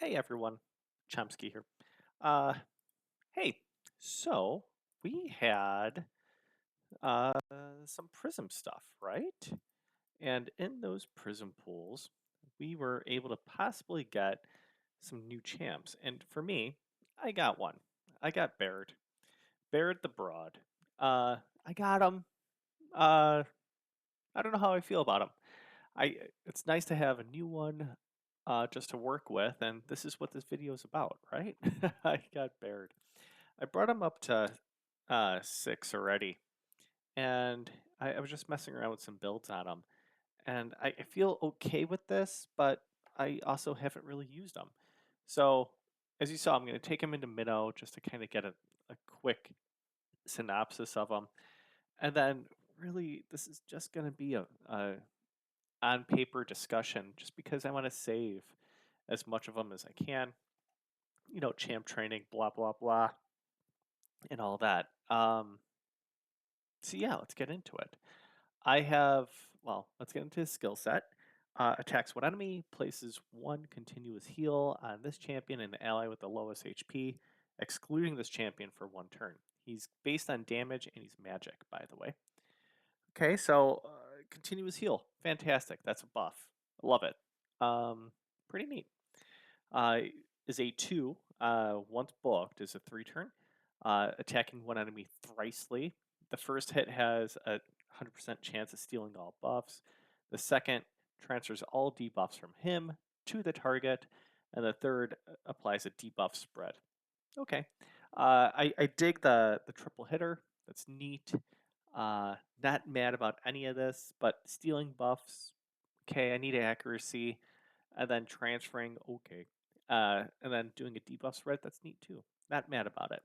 Hey everyone, Chomsky here. Uh, hey, so we had uh, some prism stuff, right? And in those prism pools, we were able to possibly get some new champs. And for me, I got one. I got Baerd the Broad. Uh, I got him. Uh, I don't know how I feel about him. It's nice to have a new one just to work with, and this is what this video is about, right? I got Baerd. I brought him up to 6 already, and I was just messing around with some builds on him, and I feel okay with this, but I also haven't really used them. So, as you saw, I'm going to take him into Mino just to kind of get a quick synopsis of him, and then really this is just going to be a on paper discussion, just because I want to save as much of them as I can. Champ training, blah blah blah, and all that. So yeah, let's get into it. Let's get into his skill set. Attacks one enemy, places one continuous heal on this champion and the ally with the lowest HP, excluding this champion for 1 turn. He's based on damage and he's magic, by the way. Okay, so continuous heal, fantastic. That's a buff. I love it. Pretty neat. Uh, is a 2, once booked, is a 3-turn. Attacking one enemy thrisely. The first hit has a 100% chance of stealing all buffs. The second transfers all debuffs from him to the target. And the third applies a debuff spread. Okay. I dig the triple hitter. That's neat. Not mad about any of this, but stealing buffs, okay, I need accuracy. And then transferring, okay. And then doing a debuff spread, that's neat too. Not mad about it.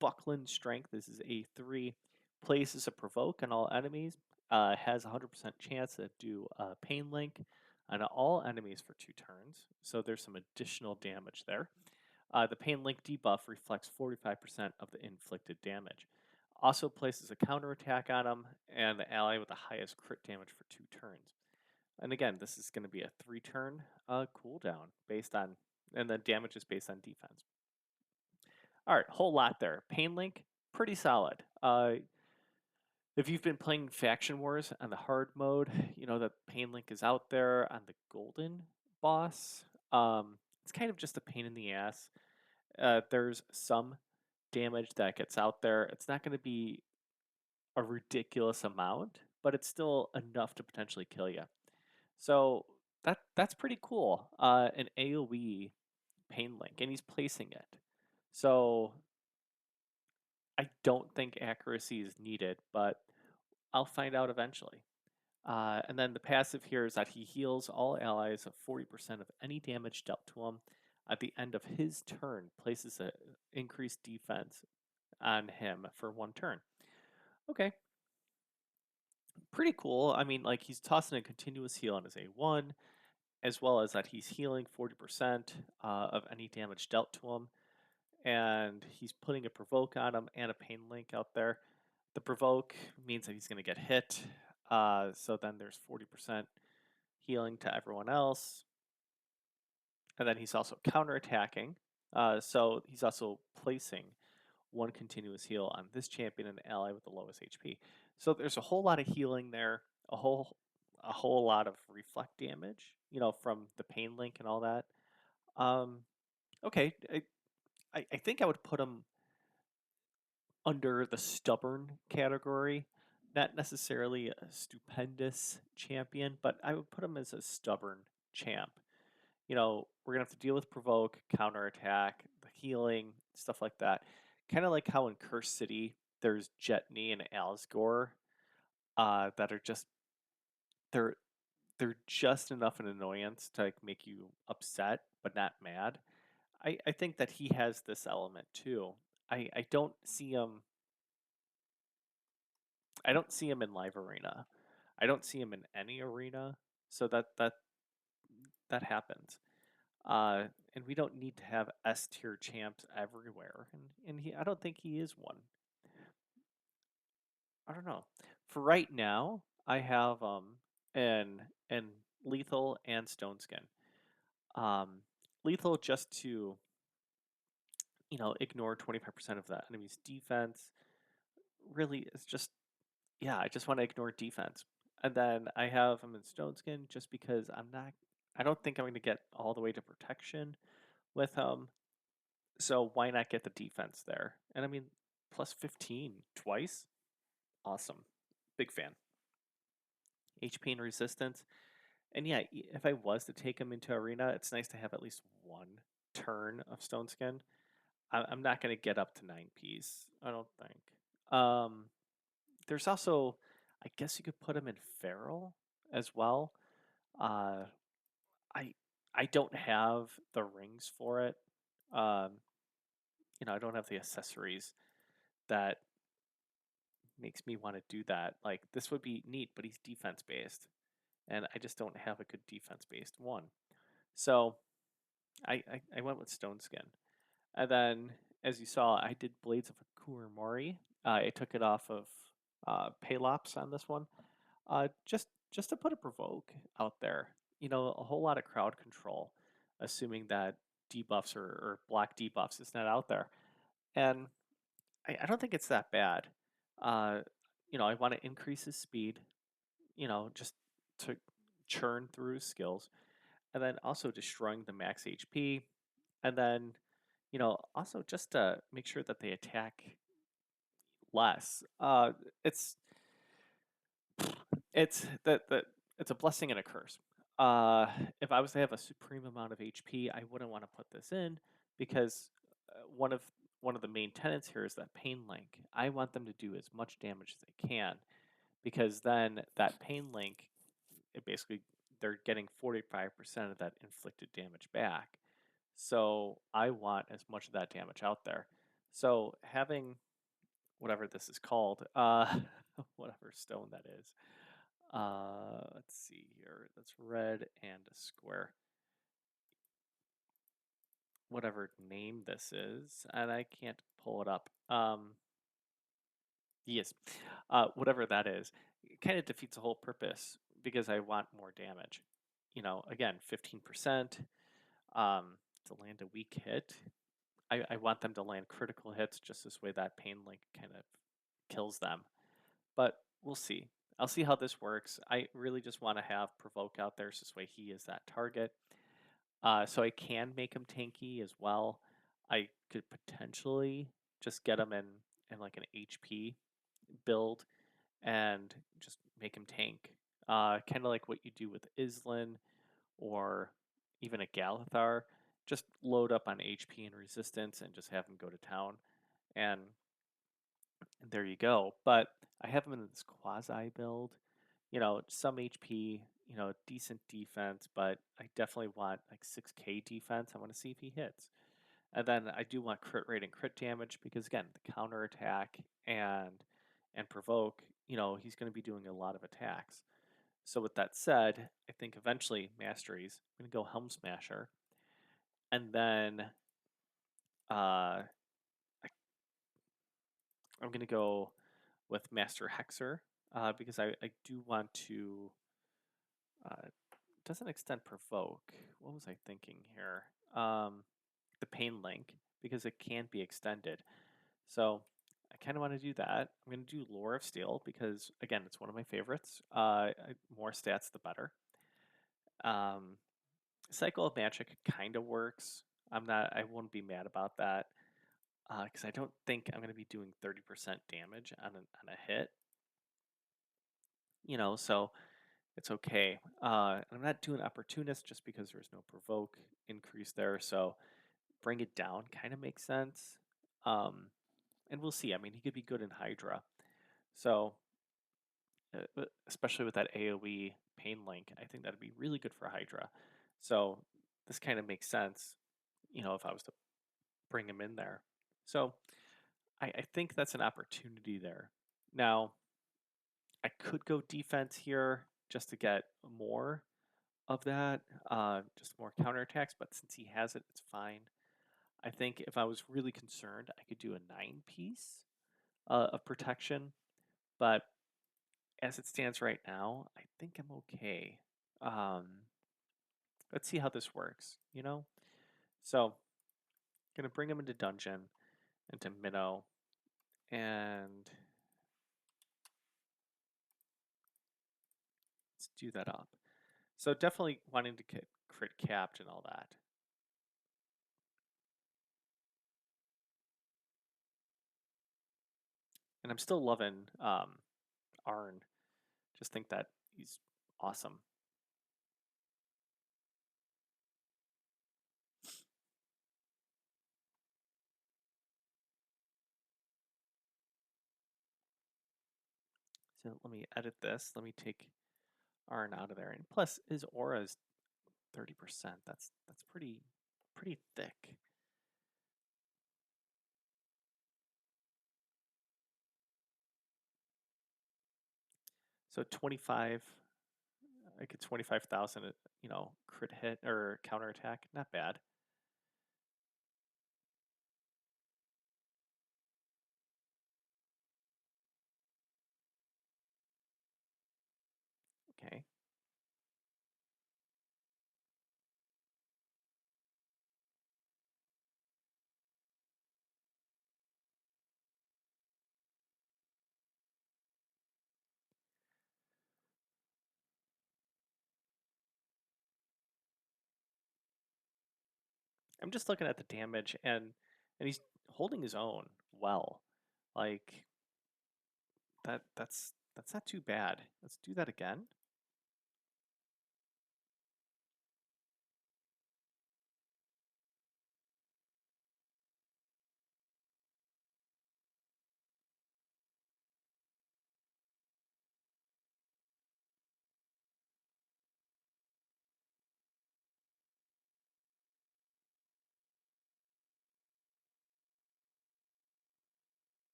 Buckland Strength, this is a 3. Places a provoke on all enemies. Has a 100% chance to do a Pain Link on all enemies for 2 turns. So there's some additional damage there. The Pain Link debuff reflects 45% of the inflicted damage. Also places a counterattack on him and the ally with the highest crit damage for 2 turns. And again, this is going to be a 3-turn cooldown based on, and the damage is based on defense. All right, whole lot there. Pain Link, pretty solid. If you've been playing Faction Wars on the hard mode, you know that Pain Link is out there on the golden boss. It's kind of just a pain in the ass. There's some damage that gets out there. It's not going to be a ridiculous amount, but it's still enough to potentially kill you. So that's pretty cool. An AoE Pain Link, and he's placing it. So I don't think accuracy is needed, but I'll find out eventually. And then the passive here is that he heals all allies of 40% of any damage dealt to him at the end of his turn, places an increased defense on him for 1 turn. Okay. Pretty cool. I mean, like, he's tossing a continuous heal on his A1, as well as that he's healing 40% of any damage dealt to him. And he's putting a provoke on him and a pain link out there. The provoke means that he's going to get hit. So then there's 40% healing to everyone else. And then he's also counterattacking. So he's also placing 1 continuous heal on this champion and ally with the lowest HP. So there's a whole lot of healing there, a whole lot of reflect damage, from the pain link and all that. Okay, I think I would put him under the stubborn category. Not necessarily a stupendous champion, but I would put him as a stubborn champ. We're gonna have to deal with provoke, counterattack, the healing, stuff like that. Kind of like how in Curse City there's Jetney and Alsgore that are just they're they're just enough an annoyance to make you upset but not mad. I think that he has this element too. I don't see him in live arena. I don't see him in any arena. So that happens. And we don't need to have S tier champs everywhere. And I don't think he is one. I don't know. For right now, I have an lethal and stone skin. Um, Lethal just to, ignore 25% of the enemy's defense. Really, it's just, yeah, I just want to ignore defense. And then I have him in Stone Skin just because I don't think I'm going to get all the way to protection with him. So why not get the defense there? And I mean, plus 15 twice? Awesome. Big fan. HP and resistance. And yeah, if I was to take him into arena, it's nice to have at least one turn of Stone Skin. I'm not going to get up to 9 Ps, I don't think. There's also, I guess you could put him in Feral as well. Uh, I I don't have the rings for it. Um, I don't have the accessories that makes me want to do that. Like this would be neat, but he's defense based, and I just don't have a good defense based one. So I went with Stone Skin, and then as you saw, I did Blades of Kuramori. I took it off of Palops on this one, just to put a provoke out there. A whole lot of crowd control, assuming that debuffs or black debuffs is not out there, and I don't think it's that bad. Uh, I want to increase his speed, just to churn through his skills, and then also destroying the max HP, and then, also just to make sure that they attack less. It's that it's a blessing and a curse. Uh, if I was to have a supreme amount of HP, I wouldn't want to put this in because one of the main tenets here is that pain link. I want them to do as much damage as they can because then that pain link, it basically they're getting 45% of that inflicted damage back. So I want as much of that damage out there. So having whatever this is called, whatever stone that is. Let's see here. That's red and a square. Whatever name this is, and I can't pull it up. Yes, whatever that is, it kind of defeats the whole purpose because I want more damage. Again, 15% to land a weak hit. I want them to land critical hits just this way that pain link kind of kills them. But we'll see. I'll see how this works. I really just want to have Provoke out there so this way he is that target. So I can make him tanky as well. I could potentially just get him in like an HP build and just make him tank. Kind of like what you do with Islin or even a Galithar. Just load up on HP and resistance and just have him go to town. And there you go. But I have him in this quasi build. Some HP, decent defense, but I definitely want like 6k defense. I want to see if he hits. And then I do want crit rate and crit damage because again, the counter attack and provoke, he's going to be doing a lot of attacks. So with that said, I think eventually masteries. I'm going to go Helm Smasher, and then uh, I'm going to go with Master Hexer because I do want to. Doesn't extend provoke. What was I thinking here? The pain link because it can be extended. So I kind of want to do that. I'm going to do Lore of Steel because again, it's one of my favorites. More stats, the better. Cycle of Magic kind of works. I won't be mad about that because I don't think I'm going to be doing 30% damage on a hit. So it's okay. I'm not doing Opportunist just because there's no Provoke increase there. So bring it down kind of makes sense. And we'll see. I mean, he could be good in Hydra. So, especially with that AoE pain link, I think that'd be really good for Hydra. So, this kind of makes sense, if I was to bring him in there. So, I think that's an opportunity there. Now, I could go defense here just to get more of that, just more counterattacks, but since he has it, it's fine. I think if I was really concerned, I could do a 9 piece of protection, but as it stands right now, I think I'm okay. Um, Let's see how this works, you know? So, gonna bring him into dungeon, into Mino, and let's do that up. So definitely wanting to get crit capped and all that. And I'm still loving Arn. Just think that he's awesome. So let me edit this. Let me take Arn out of there. And plus his aura is 30%. That's pretty thick. So 25, I get 25,000, crit hit or counterattack. Not bad. Okay. I'm just looking at the damage and he's holding his own well. Like that's not too bad. Let's do that again.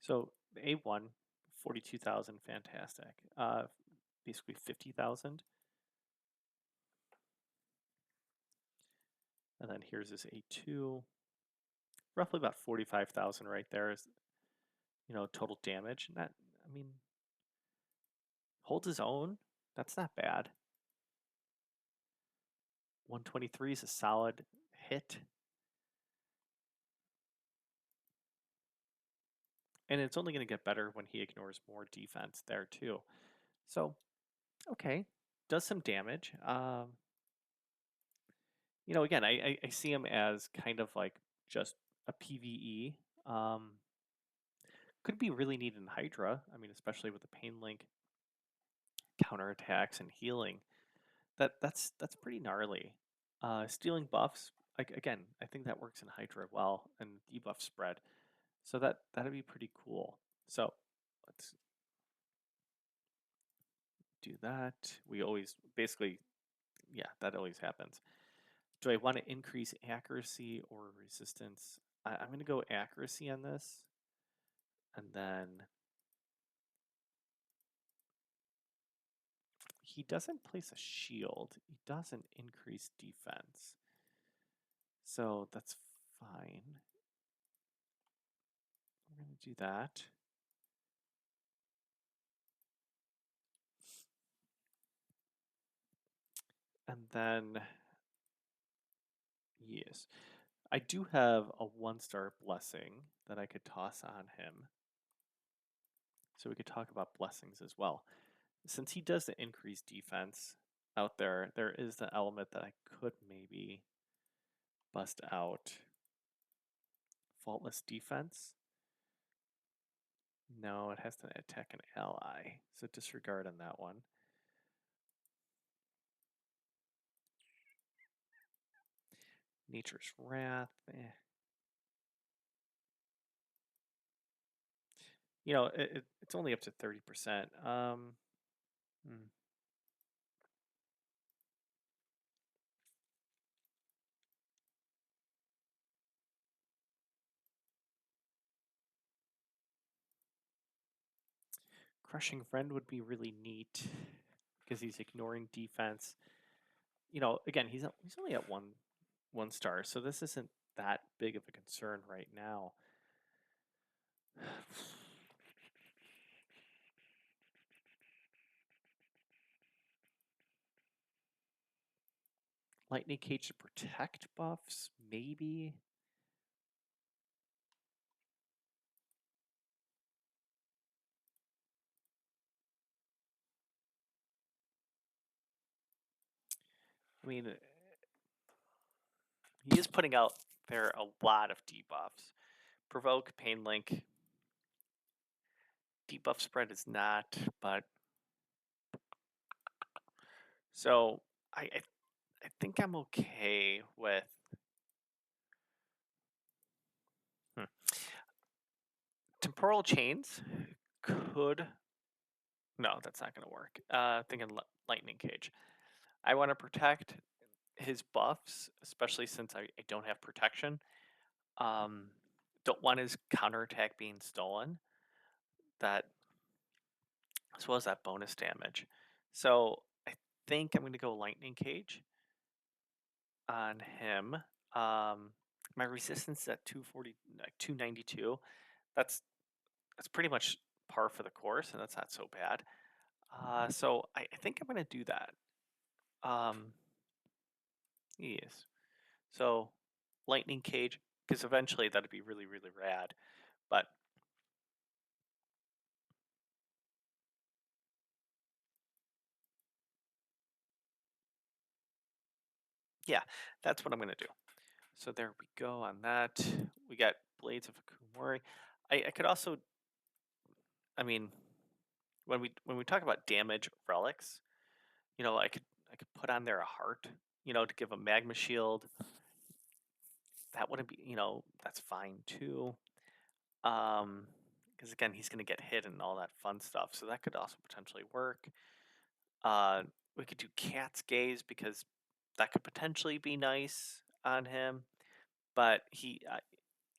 So A1, 42,000, fantastic. Basically 50,000. And then here's this A2, roughly about 45,000 right there is, total damage. And that, I mean, holds his own. That's not bad. 123 is a solid hit. And it's only going to get better when he ignores more defense there too. So, okay, does some damage. Again, I see him as kind of like just a PVE. Could be really neat in Hydra. I mean, especially with the Pain Link counterattacks and healing. That's pretty gnarly. Stealing buffs, like again, I think that works in Hydra well and debuff spread. So that'd be pretty cool. So let's do that. We always basically, yeah, that always happens. Do I want to increase accuracy or resistance? I'm going to go accuracy on this. And then he doesn't place a shield. He doesn't increase defense. So that's fine. I'm going to do that. And then, yes, I do have a 1-star blessing that I could toss on him. So we could talk about blessings as well. Since he does the increased defense out there, there is the element that I could maybe bust out. Faultless defense. No, it has to attack an ally. So disregard on that one. Nature's Wrath. It's only up to 30%. Hmm. Crushing Friend would be really neat because he's ignoring defense. Again, he's only at one star, so this isn't that big of a concern right now. Lightning Cage to protect buffs, maybe. I mean, he is putting out there a lot of debuffs. Provoke, Pain Link. Debuff spread is not, but so I think I'm okay with. Hmm. Temporal chains could. No, that's not going to work. Thinking Lightning Cage. I want to protect his buffs, especially since I don't have protection. Um, don't want his counterattack being stolen. That as well as that bonus damage. So I think I'm going to go Lightning Cage on him. My resistance is at 240, like 292. That's pretty much par for the course, and that's not so bad. So I think I'm going to do that. Yes. So Lightning Cage, because eventually that'd be really, really rad. But yeah, that's what I'm going to do. So there we go on that. We got Blades of Akumori. I could also, I mean, when we talk about damage relics, I could put on there a heart, to give a magma shield. That wouldn't be, that's fine too. Because again, he's going to get hit and all that fun stuff, so that could also potentially work. Uh, we could do Cat's Gaze because that could potentially be nice on him, but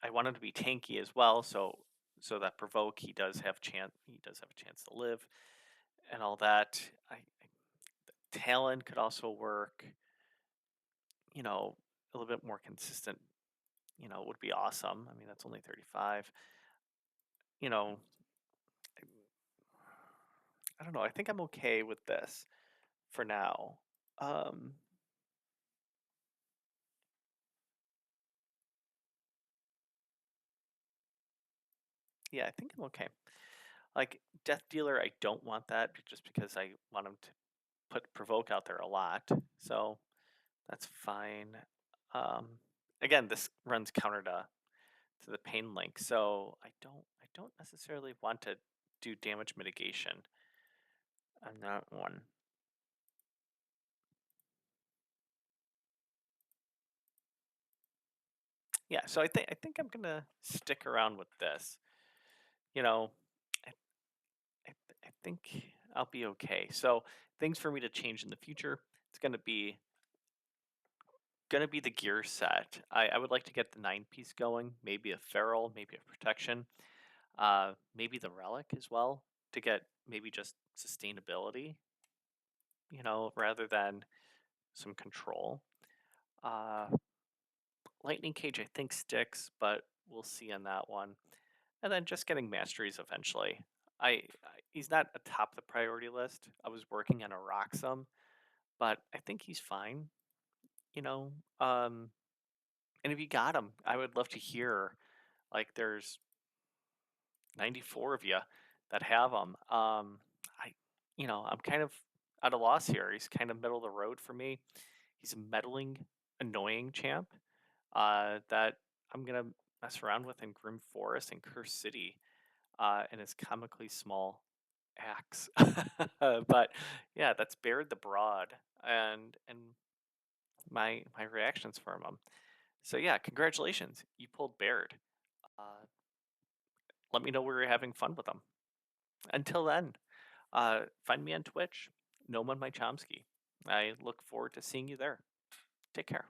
I want him to be tanky as well, so that provoke he does have a chance to live and all that. Talon could also work. A little bit more consistent. Would be awesome. I mean, that's only 35. You know, I don't know. I think I'm okay with this for now. Um, yeah, I think I'm okay. Like Death Dealer, I don't want that just because I want him to put provoke out there a lot. So that's fine. Um, again, this runs counter to the pain link, so I don't necessarily want to do damage mitigation on that one. Yeah, so I think I'm gonna stick around with this. You know, I I, I think I'll be okay. So things for me to change in the future. It's gonna be the gear set. I would like to get the 9-piece going. Maybe a feral, maybe a protection. Maybe the relic as well to get maybe just sustainability. Rather than some control. Uh, Lightning Cage I think sticks, but we'll see on that one. And then just getting masteries eventually. He's not atop the priority list. I was working on a Roxum, but I think he's fine. You know, um, and if you got him, I would love to hear. Like, there's 94 of you that have him. I'm kind of at a loss here. He's kind of middle of the road for me. He's a meddling, annoying champ that I'm gonna mess around with in Grim Forest and Curse City, and his comically small axe. But yeah, that's Baerd the Broad, and my reactions from him. So yeah, congratulations, you pulled Baerd. Uh, Let me know where you're having fun with them. Until then, find me on Twitch, Gnome on my Chomsky. I look forward to seeing you there. Take care.